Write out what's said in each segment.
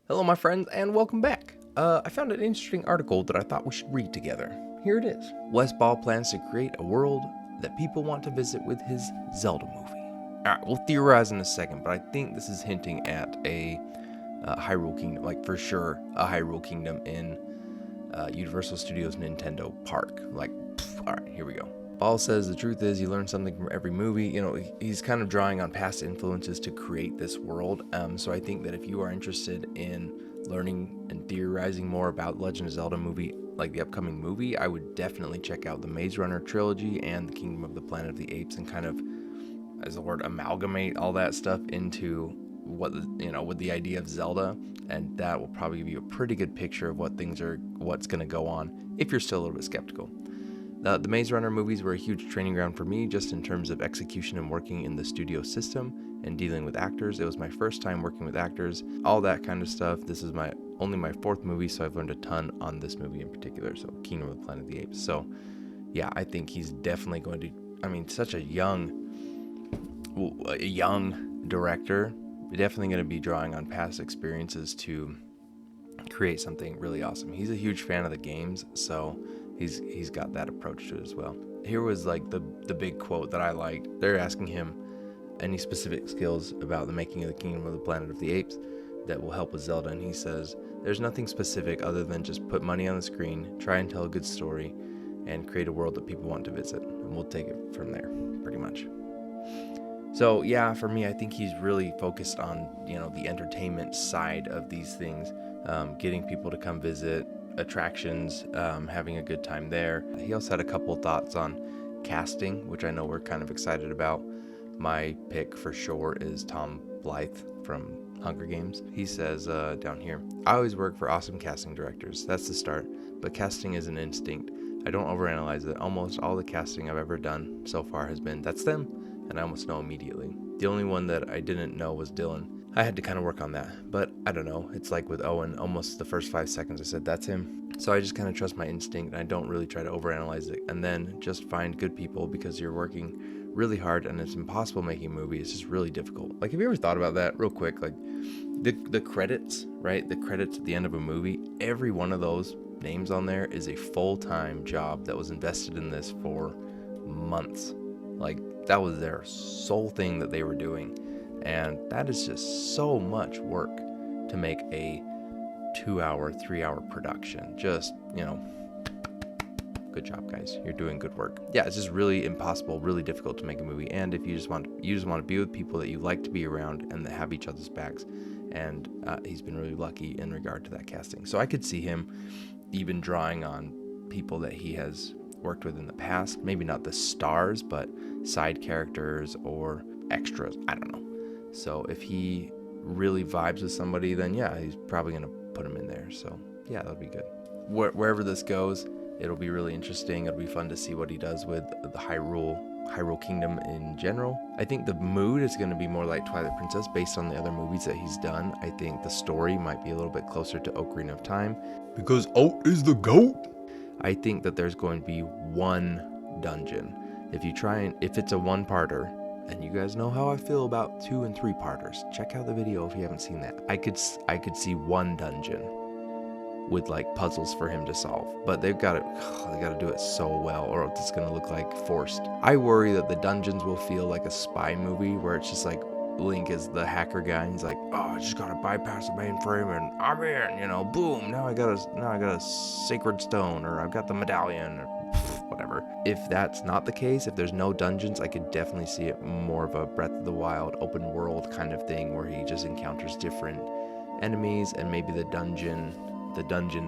Hello, my friends, and welcome back. I found an interesting article that I thought we should read together. Here it is. Wes Ball plans to create a world that people want to visit with his Zelda movie. Alright, we'll theorize in a second, but I think this is hinting at a Hyrule Kingdom, like for sure a Hyrule Kingdom in Universal Studios Nintendo Park. Alright, here we go. Ball says the truth is you learn something from every movie. He's kind of drawing on past influences to create this world. So I think that if you are interested in learning and theorizing more about Legend of Zelda movie, like the upcoming movie, I would definitely check out the Maze Runner trilogy and the Kingdom of the Planet of the Apes and kind of, as the word, amalgamate all that stuff into with the idea of Zelda, and that will probably give you a pretty good picture of what's going to go on if you're still a little bit skeptical. The Maze Runner movies were a huge training ground for me, just in terms of execution and working in the studio system and dealing with actors. It was my first time working with actors, all that kind of stuff. This is only my fourth movie, so I've learned a ton on this movie in particular, so Kingdom of the Planet of the Apes. So yeah, I think he's definitely going to, such a young director, definitely going to be drawing on past experiences to create something really awesome. He's a huge fan of the games, so he's got that approach to it as well. Here was like the big quote that I liked. They're asking him any specific skills about the making of the Kingdom of the Planet of the Apes that will help with Zelda, and he says there's nothing specific other than just put money on the screen, try and tell a good story, and create a world that people want to visit, and we'll take it from there, pretty much. So yeah, for me, I think he's really focused on the entertainment side of these things, getting people to come visit, attractions, having a good time there. He also had a couple thoughts on casting, which I know we're kind of excited about. My pick for sure is Tom Blythe from Hunger Games. He says down here, I always work for awesome casting directors. That's the start, but casting is an instinct. I don't overanalyze it. Almost all the casting I've ever done so far has been, that's them, and I almost know immediately. The only one that I didn't know was Dylan. I had to kind of work on that, but I don't know. It's like with Owen, almost the first 5 seconds I said, that's him. So I just kind of trust my instinct, and I don't really try to overanalyze it, and then just find good people, because you're working really hard, and it's impossible making a movie. It's just really difficult. Like, have you ever thought about that real quick? Like, the credits, right? The credits at the end of a movie, every one of those names on there is a full-time job that was invested in this for months. Like, that was their sole thing that they were doing. And that is just so much work to make a 2-hour, 3-hour production. Just, good job, guys. You're doing good work. Yeah, it's just really impossible, really difficult to make a movie. And if you just want to be with people that you like to be around and that have each other's backs. And he's been really lucky in regard to that casting. So I could see him even drawing on people that he has worked with in the past. Maybe not the stars, but side characters or extras. I don't know. So if he really vibes with somebody, then yeah, he's probably going to put him in there. So yeah, that'll be good. Wherever this goes, it'll be really interesting. It'll be fun to see what he does with the Hyrule Kingdom in general. I think the mood is going to be more like Twilight Princess based on the other movies that he's done. I think the story might be a little bit closer to Ocarina of Time, because Oat is the GOAT. I think that there's going to be one dungeon. If it's a one-parter, and you guys know how I feel about 2 and 3-parters. Check out the video if you haven't seen that. I could see one dungeon with like puzzles for him to solve, but they got to do it so well, or it's going to look like forced. I worry that the dungeons will feel like a spy movie where it's just like Link is the hacker guy, and he's like, oh, I just gotta bypass the mainframe and I'm in, boom, now I got a sacred stone, or I've got the medallion, or whatever. If that's not the case, if there's no dungeons, I could definitely see it more of a Breath of the Wild open world kind of thing, where he just encounters different enemies, and maybe the dungeon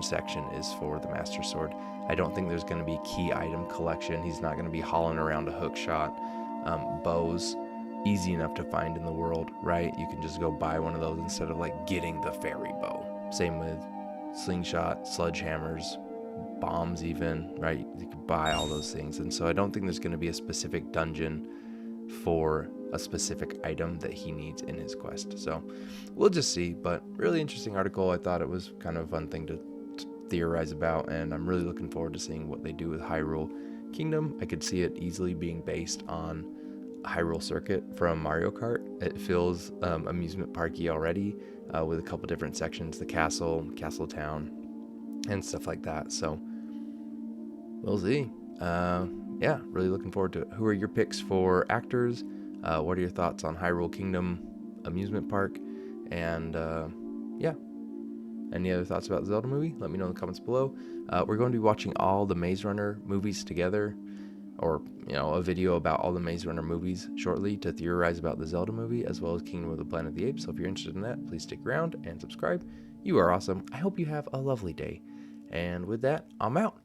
section is for the Master Sword. I don't think there's going to be key item collection. He's not going to be hauling around a hook shot. Bows, easy enough to find in the world, right? You can just go buy one of those instead of like getting the fairy bow. Same with slingshot, sledgehammers, bombs even, right? You can buy all those things. And so I don't think there's going to be a specific dungeon for a specific item that he needs in his quest. So we'll just see, but really interesting article. I thought it was kind of a fun thing to theorize about, and I'm really looking forward to seeing what they do with Hyrule Kingdom. I could see it easily being based on Hyrule Circuit from Mario Kart. It feels amusement parky already. with a couple different sections, the castle, castle town, and stuff like that. So we'll see. Yeah, really looking forward to it. Who are your picks for actors? What are your thoughts on Hyrule Kingdom amusement park? And yeah, any other thoughts about the Zelda movie? Let me know in the comments below. We're going to be watching all the Maze Runner movies together, or a video about all the Maze Runner movies shortly to theorize about the Zelda movie as well as Kingdom of the Planet of the Apes. So if you're interested in that, please stick around and subscribe. You are awesome. I hope you have a lovely day. And with that, I'm out.